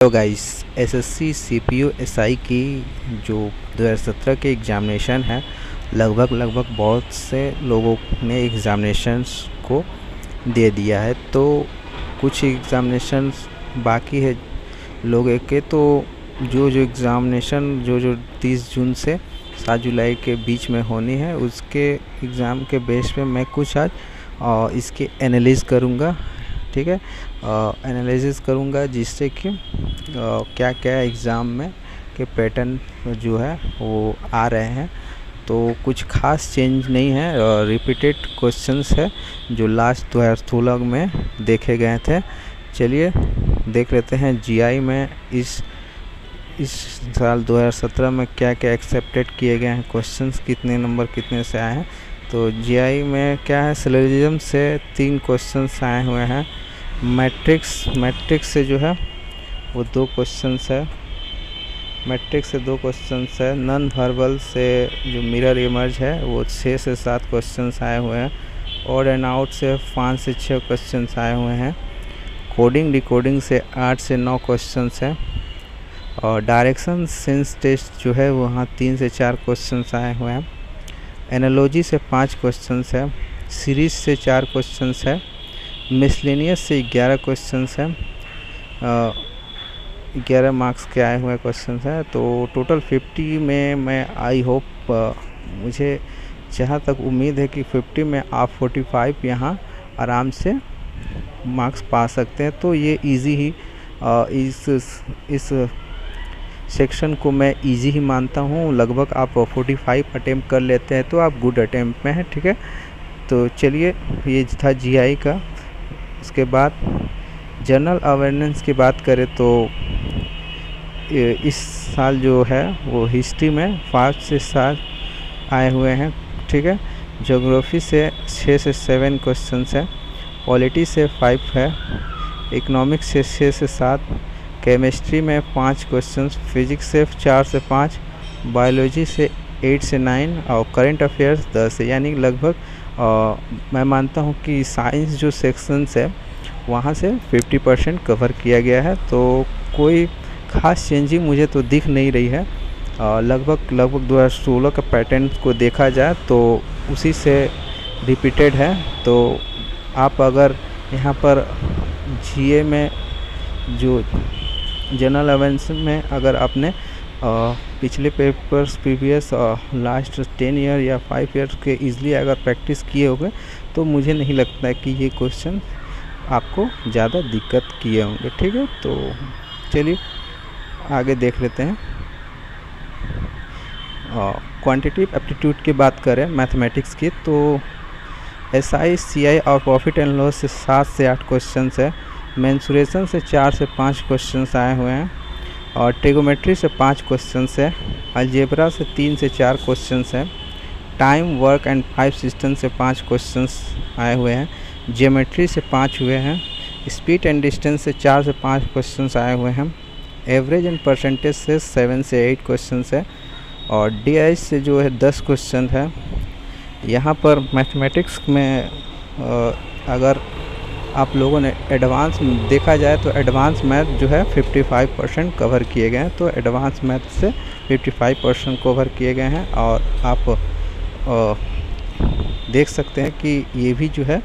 Hello guys, SSC CPU SI की जो 2017 के एग्ज़ामिनेशन है, लगभग बहुत से लोगों ने एग्ज़ामिनेशंस को दे दिया है। तो कुछ एग्ज़ामिनेशंस बाकी है लोगों के। तो जो एग्ज़ामिनेशन जो 30 जून से 7 जुलाई के बीच में होनी है, उसके एग्ज़ाम के बेस पे मैं कुछ आज इसके एनालिसिस करूँगा। ठीक है, एनालिसिस करूँगा जिससे कि क्या क्या एग्ज़ाम में के पैटर्न जो है वो आ रहे हैं। तो कुछ खास चेंज नहीं है, रिपीटेड क्वेश्चंस है जो लास्ट 2016 में देखे गए थे। चलिए देख लेते हैं जीआई में इस साल 2017 में क्या क्या एक्सेप्टेड किए गए हैं, क्वेश्चंस कितने नंबर कितने से आए हैं। तो जीआई में क्या है, सिलोजिज्म से 3 क्वेश्चंस आए हुए हैं। मैट्रिक्स से जो है वो 2 क्वेश्चंस है। मैट्रिक्स से 2 क्वेश्चंस है। नॉन वर्बल से जो मिरर इमेज है वो 6 से 7 क्वेश्चंस आए हुए हैं। ऑड एंड आउट से 5 से 6 क्वेश्चंस आए हुए हैं। कोडिंग डिकोडिंग से 8 से 9 क्वेश्चंस है। और डायरेक्शन सेंस टेस्ट जो है वहाँ 3 से 4 क्वेश्चंस आए हुए हैं। एनालॉजी से 5 क्वेश्चंस है। सीरीज से 4 क्वेश्चंस है। मिसलेनियस से 11 क्वेश्चंस है। 11 मार्क्स के आए हुए क्वेश्चंस हैं। तो टोटल 50 में मैं आई होप मुझे जहाँ तक उम्मीद है कि 50 में आप 45 यहाँ आराम से मार्क्स पा सकते हैं। तो ये इजी ही इस सेक्शन को मैं इजी ही मानता हूँ। लगभग आप 45 अटेम्प्ट कर लेते हैं तो आप गुड अटेम्प्ट में हैं। ठीक है, तो चलिए ये था जीआई का। उसके बाद जनरल अवेयरनेस की बात करें तो इस साल जो है वो हिस्ट्री में 5 से 7 आए हुए हैं। ठीक है, ज्योग्राफी से 6 से 7 क्वेश्चंस है। पॉलिटी से 5 है। इकोनॉमिक्स से 6 से 7। केमिस्ट्री में 5 क्वेश्चंस। फिजिक्स से 4 से 5। बायोलॉजी से 8 से 9 और करंट अफेयर्स 10 है। यानी लगभग मैं मानता हूँ कि साइंस जो सेक्शंस है वहाँ से 50% कवर किया गया है। तो कोई ख़ास चेंजिंग मुझे तो दिख नहीं रही है। लगभग 2016 का पैटर्न को देखा जाए तो उसी से रिपीटेड है। तो आप अगर यहाँ पर जीए में जो जनरल अवेयरनेस में अगर आपने पिछले पेपर्स प्रीवियस लास्ट 10 ईयर या 5 ईयर के इजीली अगर प्रैक्टिस किए होंगे तो मुझे नहीं लगता है कि ये क्वेश्चन आपको ज़्यादा दिक्कत किए होंगे। ठीक है, तो चलिए आगे देख लेते हैं। क्वांटिटेटिव एप्टीट्यूड की बात करें मैथमेटिक्स की तो एसआई सीआई और प्रॉफिट एंड लॉस से 7 से 8 क्वेश्चंस है। मेंसुरेशन से 4 से 5 क्वेश्चंस आए हुए हैं। और ट्रिगोमेट्री से 5 क्वेश्चंस है। अलजेब्रा से 3 से 4 क्वेश्चंस है। टाइम वर्क एंड 5 सिस्टम से 5 क्वेश्चंस आए हुए हैं। ज्योमेट्री से 5 हुए हैं। स्पीड एंड डिस्टेंस से 4 से 5 क्वेश्चंस आए हुए हैं। एवरेज एंड परसेंटेज से 7 से 8 क्वेश्चंस है। और डीआई से जो है 10 क्वेश्चन है। यहाँ पर मैथमेटिक्स में अगर आप लोगों ने एडवांस देखा जाए तो एडवांस मैथ जो है 55% कवर किए गए हैं। तो एडवांस मैथ से 55% कवर किए गए हैं। और आप देख सकते हैं कि ये भी जो है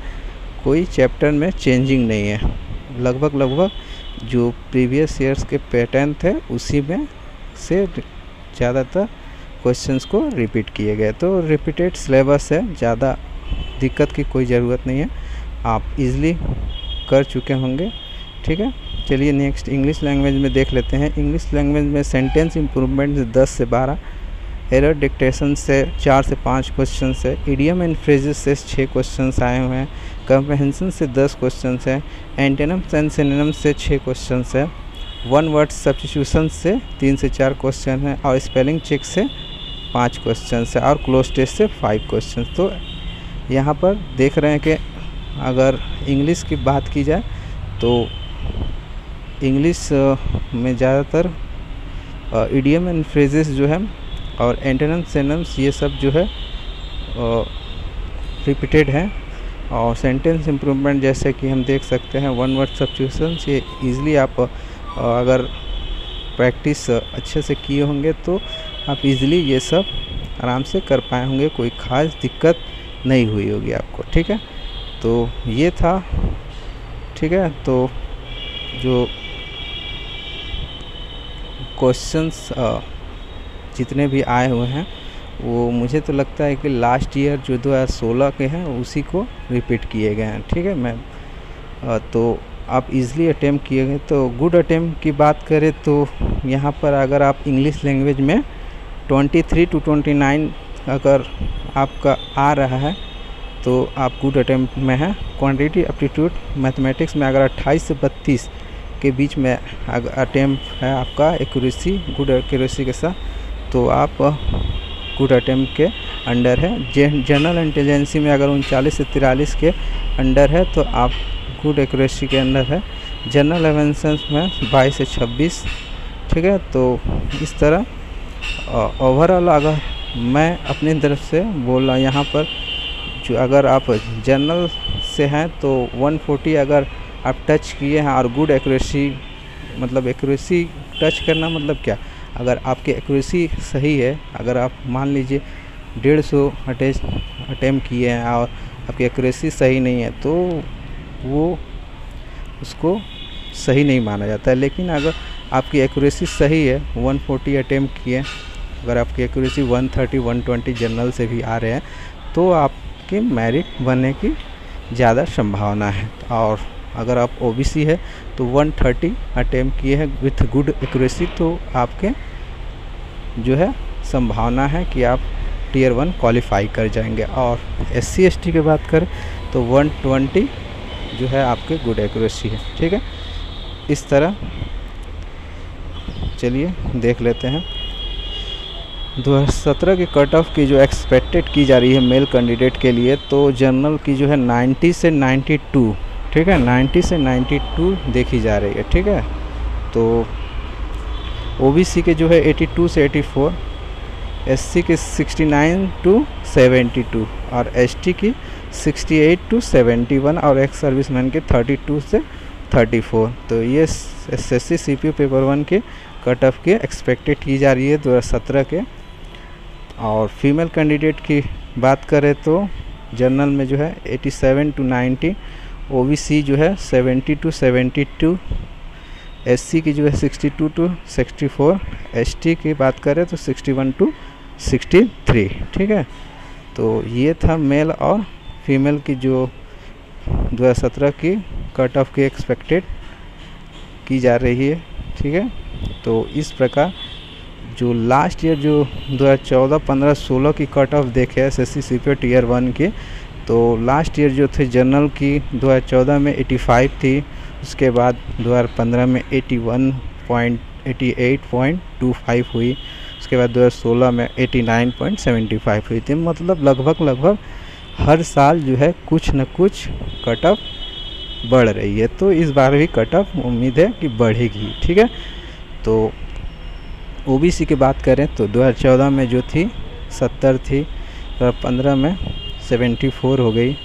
कोई चैप्टर में चेंजिंग नहीं है। लगभग जो प्रीवियस ईयर्स के पैटर्न थे उसी में से ज़्यादातर क्वेश्चंस को रिपीट किए गए। तो रिपीटेड सिलेबस है, ज़्यादा दिक्कत की कोई ज़रूरत नहीं है, आप इजीली कर चुके होंगे। ठीक है, चलिए नेक्स्ट इंग्लिश लैंग्वेज में देख लेते हैं। इंग्लिश लैंग्वेज में सेंटेंस इम्प्रूवमेंट से 10 से 12। एरर डिक्टेशन से 4 से 5 क्वेश्चन है। इडियम एंड फ्रेजेस से 6 क्वेश्चंस आए हुए हैं। कंप्रहेंशन से 10 क्वेश्चंस है। एंटेनम्स एंड सिनोनिम्स से 6 क्वेश्चंस है। वन वर्ड सब्स्टिट्यूशन से 3 से 4 क्वेश्चन है। और स्पेलिंग चेक से 5 क्वेश्चन है। और क्लोज टेस्ट से 5 क्वेश्चन। तो यहाँ पर देख रहे हैं कि अगर इंग्लिश की बात की जाए तो इंग्लिश में ज़्यादातर इडियम एंड फ्रेजेस जो है और एंटोनिम्स सिनोनिम्स ये सब जो है रिपीटेड है। और सेंटेंस इम्प्रूवमेंट जैसे कि हम देख सकते हैं वन वर्ड सब्स्टिट्यूशन ये ईज़िली आप और अगर प्रैक्टिस अच्छे से किए होंगे तो आप इजीली ये सब आराम से कर पाए होंगे, कोई ख़ास दिक्कत नहीं हुई होगी आपको। ठीक है, तो ये था। ठीक है, तो जो क्वेश्चंस जितने भी आए हुए हैं वो मुझे तो लगता है कि लास्ट ईयर जो 2016 के हैं उसी को रिपीट किए गए हैं। ठीक है, मैं तो आप इजीली अटेम्प्ट किए गए। तो गुड अटेम्प्ट की बात करें तो यहाँ पर अगर आप इंग्लिश लैंग्वेज में 23 to 29 अगर आपका आ रहा है तो आप गुड अटेम्प्ट में हैं। क्वांटिटी एप्टीट्यूड मैथमेटिक्स में अगर 28 से 32 के बीच में अगर अटेम्प्ट है आपका एक्यूरेसी, गुड एक्यूरेसी के साथ, तो आप गुड अटेम्प्ट के अंडर है। जनरल इंटेलिजेंसी में अगर 39 से 43 के अंडर है तो आप गुड एक्यूरेसी के अंदर है। जनरल एवेंसेंस में 22 से 26। ठीक है, तो इस तरह ओवरऑल अगर मैं अपनी तरफ से बोला यहाँ पर, जो अगर आप जनरल से हैं तो 140 अगर आप टच किए हैं और गुड एक्यूरेसी, मतलब एक्यूरेसी टच करना मतलब क्या, अगर आपकी एक्यूरेसी सही है, अगर आप मान लीजिए 150 अटेम्प्ट किए हैं और आपकी एक्यूरेसी सही नहीं है तो वो उसको सही नहीं माना जाता है। लेकिन अगर आपकी एक्यूरेसी सही है, 140 अटेम्प्ट किए, अगर आपकी एक्यूरेसी 130 120 जनरल से भी आ रहे हैं तो आपके मेरिट बनने की ज़्यादा संभावना है। और अगर आप ओबीसी है तो 130 अटेम्प्ट किए हैं विथ गुड एक्यूरेसी तो आपके जो है संभावना है कि आप टियर 1 क्वालिफाई कर जाएंगे। और SC ST की बात करें तो 120 जो है आपके गुड एक्यूरेसी है। ठीक है, इस तरह चलिए देख लेते हैं 2017 के कट ऑफ की जो एक्सपेक्टेड की जा रही है मेल कैंडिडेट के लिए। तो जनरल की जो है 90 से 92, ठीक है, 90 से 92 देखी जा रही है। ठीक है, तो ओबीसी के जो है 82 से 84, SC के 69 to 72 और ST की 68 to 71 और एक्स सर्विसमैन के 32 से 34। तो ये SSC CPU पेपर 1 के कट ऑफ के एक्सपेक्टेड की जा रही है 2017 के। और फीमेल कैंडिडेट की बात करें तो जनरल में जो है 87 to 90, ओबीसी जो है 70 to 72, SC की जो है 62 to 64, ST की बात करें तो 61 to 63। ठीक है, तो ये था मेल और फीमेल की जो 2017 की कट ऑफ की एक्सपेक्टेड की जा रही है। ठीक है, तो इस प्रकार जो लास्ट ईयर जो 2014, 15, 16 की कट ऑफ देखे SSC CPU टियर 1 के, तो लास्ट ईयर जो थे जनरल की 2014 में 85 थी, उसके बाद 2015 में 88.25 हुई, उसके बाद 2016 में 89.75 हुई थी। मतलब लगभग हर साल जो है कुछ न कुछ कट ऑफ बढ़ रही है। तो इस बार भी कट ऑफ उम्मीद है कि बढ़ेगी। ठीक है, तो ओबीसी की बात करें तो 2014 में जो थी 70 थी, 2015 में 74 हो गई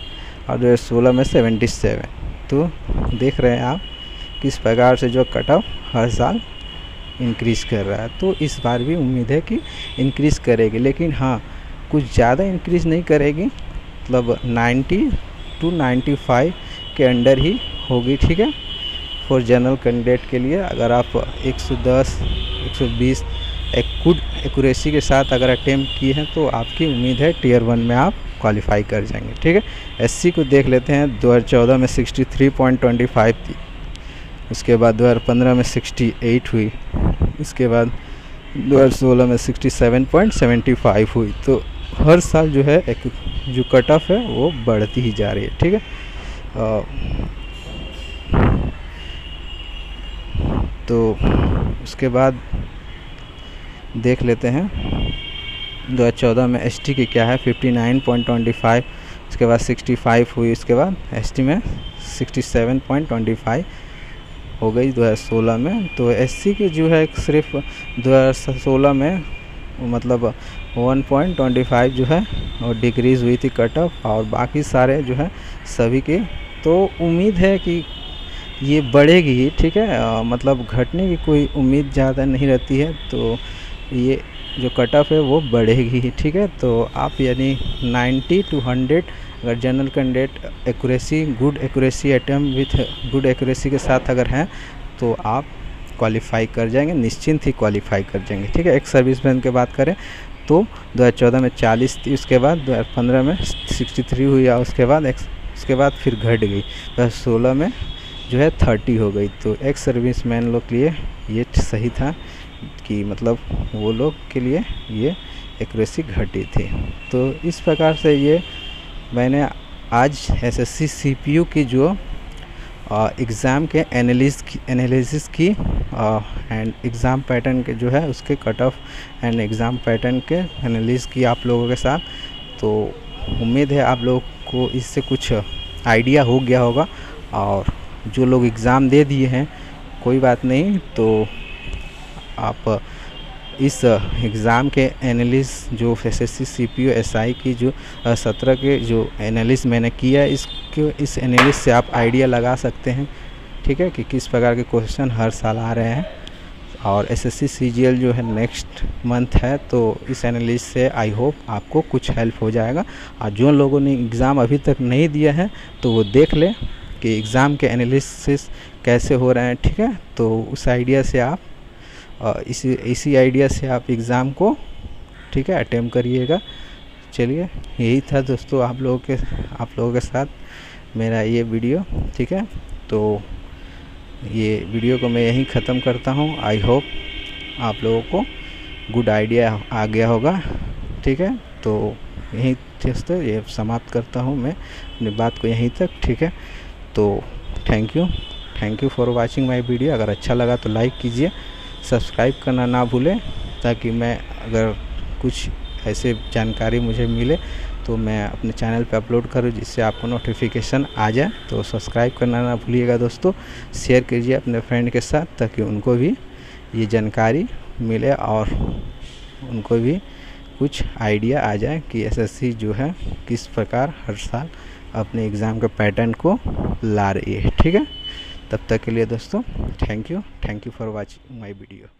और 2016 में 77। तो देख रहे हैं आप किस प्रकार से जो कट ऑफ हर साल इंक्रीज़ कर रहा है। तो इस बार भी उम्मीद है कि इंक्रीज़ करेगी, लेकिन हाँ कुछ ज़्यादा इंक्रीज़ नहीं करेगी, मतलब 90 to 95 के अंडर ही होगी। ठीक है, फॉर जनरल कैंडिडेट के लिए अगर आप 110 120 एक गुड एक्यूरेसी के साथ अगर अटेम्प्ट किए हैं तो आपकी उम्मीद है टियर 1 में आप क्वालिफाई कर जाएंगे। ठीक है, SC को देख लेते हैं। 2014 में 63.25 थी, उसके बाद 2015 में 68 हुई, इसके बाद 2016 में 67.75 हुई। तो हर साल जो है एक जो कट ऑफ है वो बढ़ती ही जा रही है। ठीक है, तो उसके बाद देख लेते हैं 2014 में ST की क्या है 59.25, उसके बाद 65 हुई, उसके बाद ST में 67.25 हो गई 2016 में। तो SC की जो है सिर्फ 2016 में मतलब 1.25 जो है और डिक्रीज़ हुई थी कट ऑफ, और बाकी सारे जो है सभी के। तो उम्मीद है कि ये बढ़ेगी ही, ठीक है। मतलब घटने की कोई उम्मीद ज़्यादा नहीं रहती है, तो ये जो कट ऑफ है वो बढ़ेगी ही, ठीक है। तो आप यानी 90 to 100 अगर general candidate accuracy, good accuracy attempt with good accuracy के साथ अगर हैं तो आप क्वालिफाई कर जाएंगे, निश्चिंत ही क्वालिफाई कर जाएंगे, ठीक है। एक सर्विसमैन की बात करें तो 2014 में 40 थी, उसके बाद 2015 में 63 हुई, और उसके बाद फिर घट गई, 2016 में जो है 30 हो गई। तो एक्स सर्विसमैन लोग के लिए ये सही था कि मतलब वो लोग के लिए ये एक्यूरेसी घटी थी। तो इस प्रकार से ये मैंने आज एसएससी सीपीयू की जो एग्ज़ाम के एनालिसिस की एंड एग्ज़ाम पैटर्न के जो है उसके cut off and exam pattern के एनालिसिस की आप लोगों के साथ। तो उम्मीद है आप लोगों को इससे कुछ आइडिया हो गया होगा, और जो लोग एग्ज़ाम दे दिए हैं कोई बात नहीं, तो आप इस एग्ज़ाम के एनालिस जो एसएससी सीपीयू एसआई की जो 17 के जो एनालिस मैंने किया है, इस एनालिस से आप आइडिया लगा सकते हैं, ठीक है, कि किस प्रकार के क्वेश्चन हर साल आ रहे हैं। और एसएससी सीजीएल जो है नेक्स्ट मंथ है, तो इस एनालिस से आई होप आपको कुछ हेल्प हो जाएगा। और जो लोगों ने एग्ज़ाम अभी तक नहीं दिया है तो वो देख ले कि एग्ज़ाम के एनालिसिस कैसे हो रहे हैं, ठीक है। तो उस आइडिया से आप इसी आइडिया से आप एग्ज़ाम को, ठीक है, अटेम्प्ट करिएगा। चलिए, यही था दोस्तों आप लोगों के साथ मेरा ये वीडियो, ठीक है। तो ये वीडियो को मैं यहीं ख़त्म करता हूँ। आई होप आप लोगों को गुड आइडिया आ गया होगा, ठीक है। तो यहीं दोस्तों ये समाप्त करता हूँ मैं अपनी बात को यहीं तक, ठीक है। तो thank you for watching my video. अगर अच्छा लगा तो लाइक कीजिए, सब्सक्राइब करना ना भूलें, ताकि मैं अगर कुछ ऐसे जानकारी मुझे मिले तो मैं अपने चैनल पे अपलोड करूँ, जिससे आपको नोटिफिकेशन आ जाए। तो सब्सक्राइब करना ना भूलिएगा दोस्तों, शेयर कीजिए अपने फ्रेंड के साथ, ताकि उनको भी ये जानकारी मिले और उनको भी कुछ आइडिया आ जाए कि एसएससी जो है किस प्रकार हर साल अपने एग्ज़ाम के पैटर्न को ला रही है, ठीक है। तब तक के लिए दोस्तों thank you for watching my video.